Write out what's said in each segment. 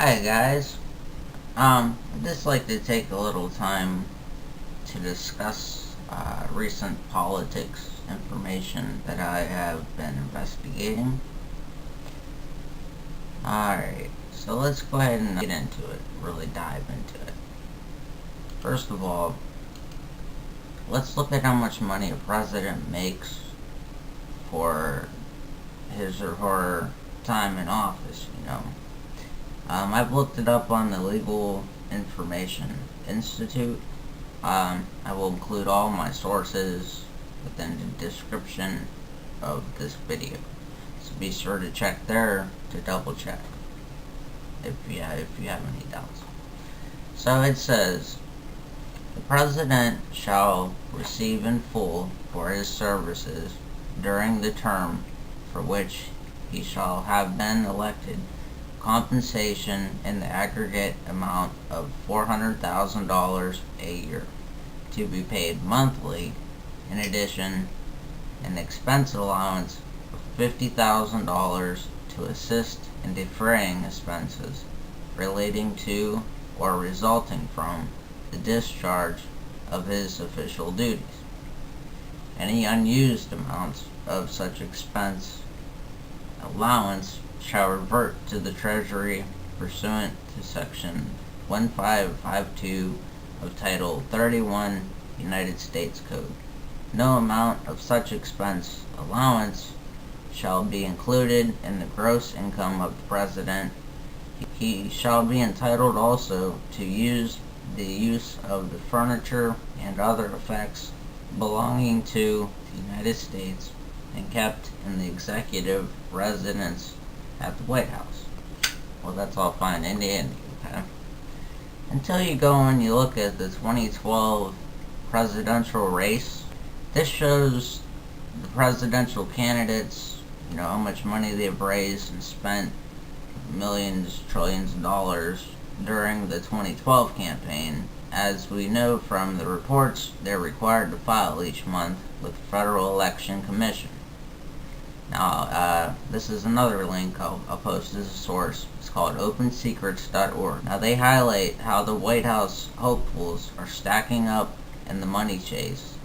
Hi guys. I'd just like to take a little time to discuss recent politics information that I have been investigating. Alright, so let's go ahead and get into it, really dive into it. First of all, let's look at how much money a president makes for his or her time in office, I've looked it up on the Legal Information Institute. I will include all my sources within the description of this video. So be sure to check there to double check if you have any doubts. So it says, the President shall receive in full for his services during the term for which he shall have been elected compensation in the aggregate amount of $400,000 a year, to be paid monthly. In addition, an expense allowance of $50,000 to assist in defraying expenses relating to or resulting from the discharge of his official duties. Any unused amounts of such expense allowance shall revert to the Treasury pursuant to Section 1552 of Title 31 United States Code. No amount of such expense allowance shall be included in the gross income of the President. He shall be entitled also to use the use of the furniture and other effects belonging to the United States and kept in the executive residence at the White House. Well, that's all fine and dandy, okay? Until you go and you look at the 2012 presidential race, this shows the presidential candidates, how much money they've raised and spent, millions, trillions of dollars during the 2012 campaign. As we know from the reports, they're required to file each month with the Federal Election Commission. Now, this is another link I'll post as a source. It's called opensecrets.org. Now, they highlight how the White House hopefuls are stacking up in the money chase,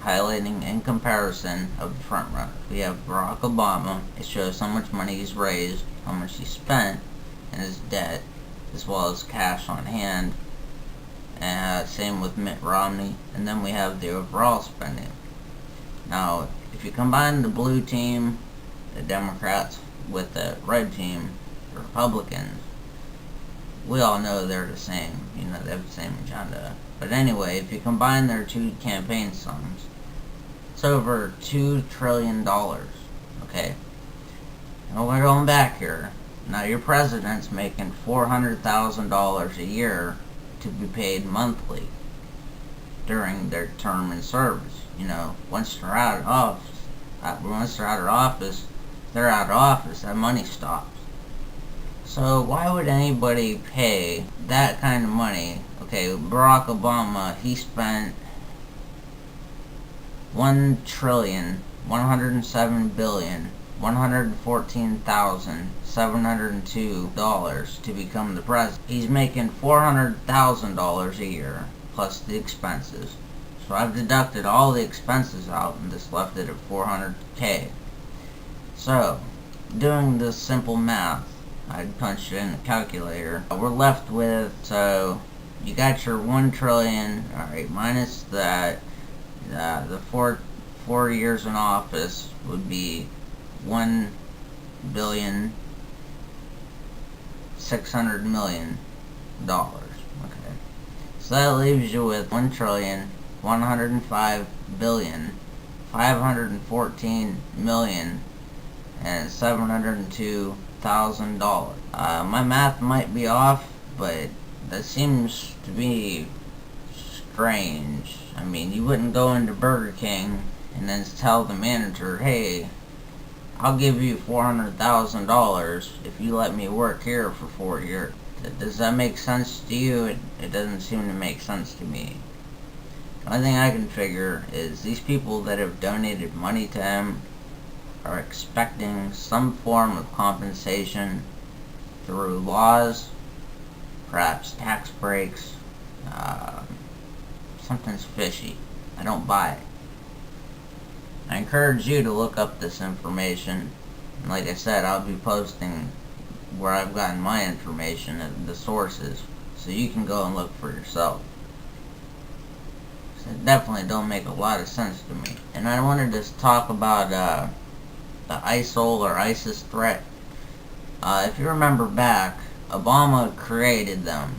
highlighting in comparison of the front runners. We have Barack Obama. It shows how much money he's raised, how much he spent, and his debt, as well as cash on hand. And same with Mitt Romney. And then we have the overall spending. Now, if you combine the blue team, the Democrats, with the red team, the Republicans, we all know they're the same. They have the same agenda. But anyway, if you combine their two campaign sums, it's over $2 trillion. Okay? Now we're going back here. Now your president's making $400,000 a year to be paid monthly during their term in service. Once they're out of office, they're out of office. That money stops. So why would anybody pay that kind of money? Okay, Barack Obama, he spent $1,107,114,702 to become the president. He's making $400,000 a year plus the expenses. So I've deducted all the expenses out and just left it at $400K. So, doing this simple math, I punched it in the calculator. We're left with, so you got your 1 trillion, alright, minus that, the four years in office would be $1,600,000,000. Okay. So that leaves you with $1,105,514,702,000. My math might be off, but that seems to be strange. You wouldn't go into Burger King and then tell the manager, hey, I'll give you $400,000 if you let me work here for 4 years. Does that make sense to you? It doesn't seem to make sense to me. The only thing I can figure is these people that have donated money to him are expecting some form of compensation through laws perhaps tax breaks. Something's fishy. I don't buy it. I encourage you to look up this information. And like I said, I'll be posting where I've gotten my information and the sources, so you can go and look for yourself. So it definitely don't make a lot of sense to me. And I wanted to talk about the ISIL or ISIS threat. If you remember back, Obama created them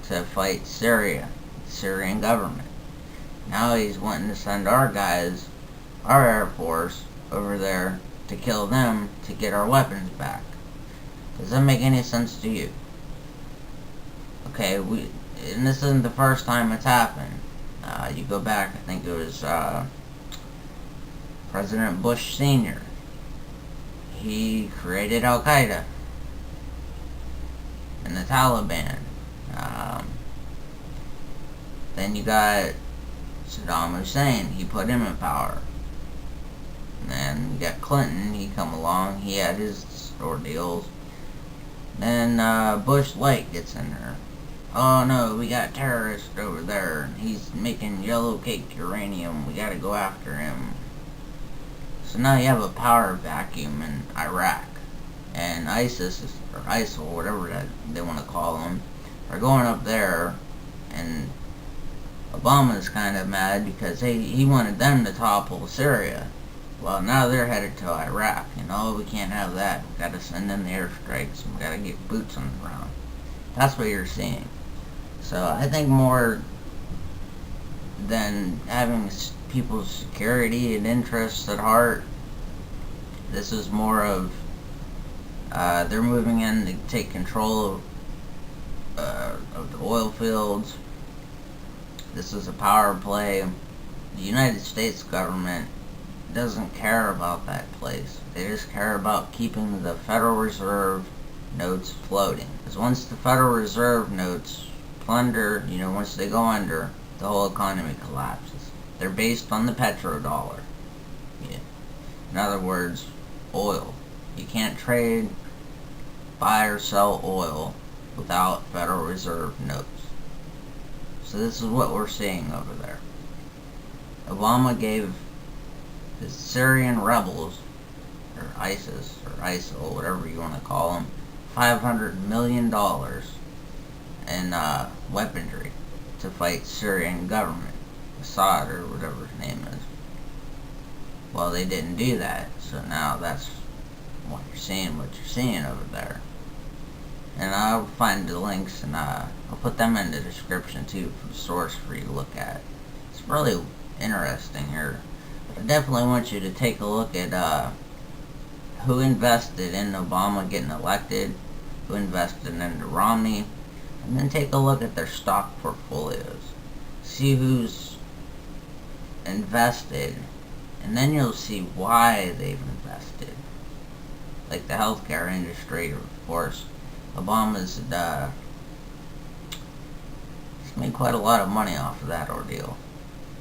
to fight Syria, the Syrian government. Now he's wanting to send our guys, our Air Force, over there to kill them to get our weapons back. Does that make any sense to you? Okay, and this isn't the first time it's happened. You go back, I think it was President Bush Sr. He created Al-Qaeda and the Taliban. Then you got Saddam Hussein. He put him in power. And then you got Clinton. He come along. He had his ordeals. Then Bush Light gets in there. Oh no, we got terrorists over there. He's making yellow cake uranium. We gotta go after him. So now you have a power vacuum in Iraq. And ISIS, or ISIL, whatever that they want to call them, are going up there. And Obama's kind of mad because he wanted them to topple Syria. Well, now they're headed to Iraq. We can't have that. We gotta send in the airstrikes. We gotta get boots on the ground. That's what you're seeing. So I think more than having people's security and interests at heart, this is more of they're moving in to take control of the oil fields. This is a power play. The United States government doesn't care about that place. They just care about keeping the Federal Reserve notes floating. Because once the Federal Reserve notes plunder, once they go under, the whole economy collapses. They're based on the petrodollar. Yeah. In other words, oil. You can't trade, buy or sell oil without Federal Reserve notes. So this is what we're seeing over there. Obama gave the Syrian rebels, or ISIS, or ISIL, whatever you want to call them, $500 million in weaponry to fight Syrian government, Assad, or whatever his name is. Well, they didn't do that, so now that's what you're seeing over there. And I'll find the links, and I'll put them in the description too, for the source for you to look at. It's really interesting here. But I definitely want you to take a look at who invested in Obama getting elected, who invested in Romney, and then take a look at their stock portfolios. See who's invested, and then you'll see why they've invested. Like the healthcare industry, of course. Obama's he's made quite a lot of money off of that ordeal.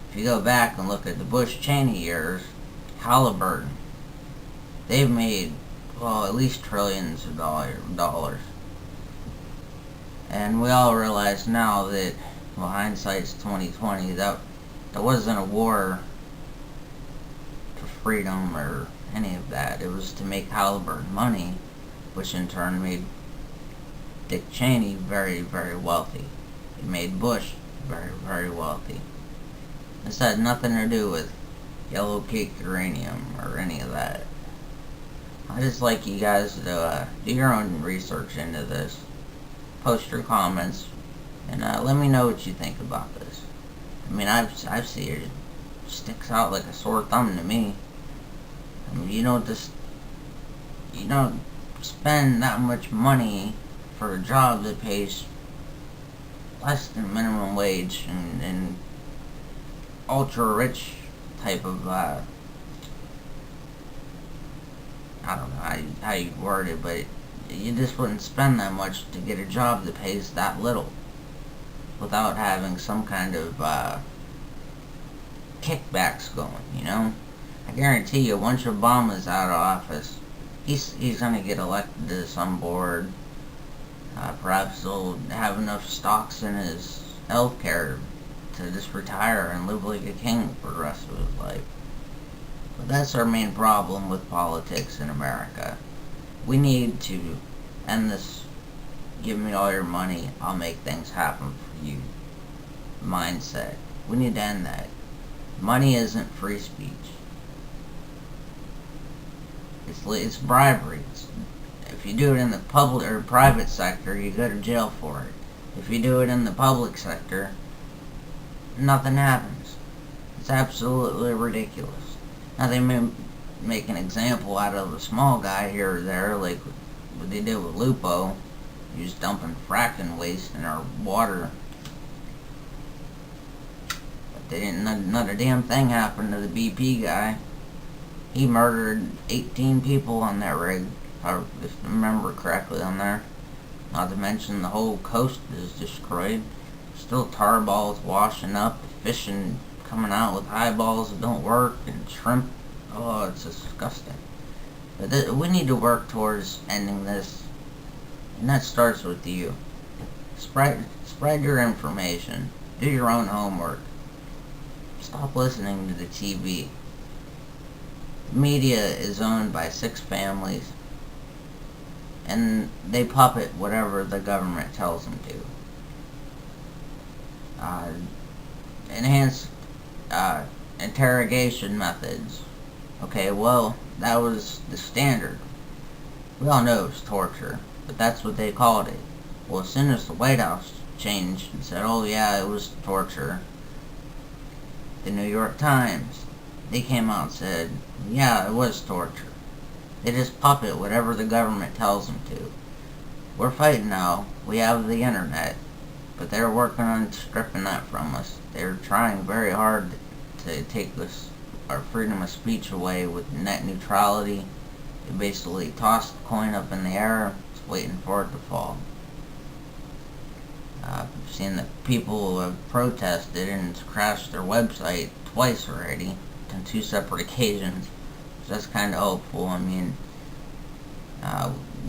If you go back and look at the Bush-Cheney years, Halliburton, they've made, at least trillions of dollars. And we all realize now that, hindsight's 2020, that wasn't a war for freedom or any of that. It was to make Halliburton money, which in turn made Dick Cheney very, very wealthy. It made Bush very, very wealthy. This had nothing to do with yellow cake uranium or any of that. I just like you guys to do your own research into this. Post your comments, and let me know what you think about this. I mean, I've seen it sticks out like a sore thumb to me. I mean, you don't spend that much money for a job that pays less than minimum wage and ultra rich type of I don't know how you word it, but you just wouldn't spend that much to get a job that pays that little without having some kind of kickbacks going, I guarantee you, once Obama's out of office, he's gonna get elected to some board, Perhaps he'll have enough stocks in his healthcare to just retire and live like a king for the rest of his life. But that's our main problem with politics in America. We need to end this give me all your money, I'll make things happen for you mindset. We need to end that. Money isn't free speech. It's bribery. If you do it in the public or private sector, you go to jail for it. If you do it in the public sector, nothing happens. It's absolutely ridiculous. Now they may make an example out of a small guy here or there, like what they did with Lupo. He was dumping fracking waste in our water. But they didn't. Not a damn thing happened to the BP guy. He murdered 18 people on that rig, if I remember correctly on there. Not to mention the whole coast is destroyed. Still tar balls washing up, fishing coming out with eyeballs that don't work, and shrimp. Oh, it's disgusting. But we need to work towards ending this, and that starts with you. Spread your information. Do your own homework. Stop listening to the TV. Media is owned by 6 families, and they puppet whatever the government tells them to. Enhanced interrogation methods. Okay, well, that was the standard. We all know it's torture, but that's what they called it. Well, as soon as the White House changed and said, oh yeah, it was torture, the New York Times, they came out and said, yeah, it was torture. They just puppet whatever the government tells them to. We're fighting now. We have the internet, but they're working on stripping that from us. They're trying very hard to take our freedom of speech away with net neutrality. They basically toss the coin up in the air, just waiting for it to fall. I've seen that people who have protested and crashed their website twice already, on 2 separate occasions. So that's kind of hopeful. I mean,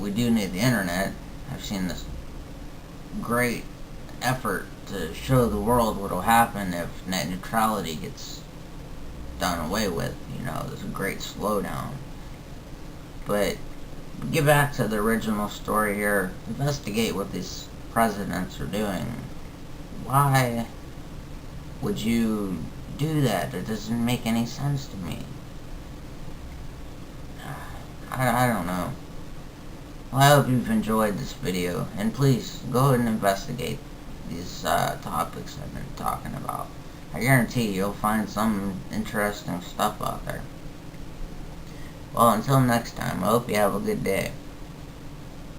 we do need the internet. I've seen this great effort to show the world what will happen if net neutrality gets done away with. You know, there's a great slowdown. But get back to the original story here. Investigate what these presidents are doing. Why would you do that? It doesn't make any sense to me. I don't know. Well, I hope you've enjoyed this video, and please go ahead and investigate these topics I've been talking about. I guarantee you'll find some interesting stuff out there. Well, until next time, I hope you have a good day.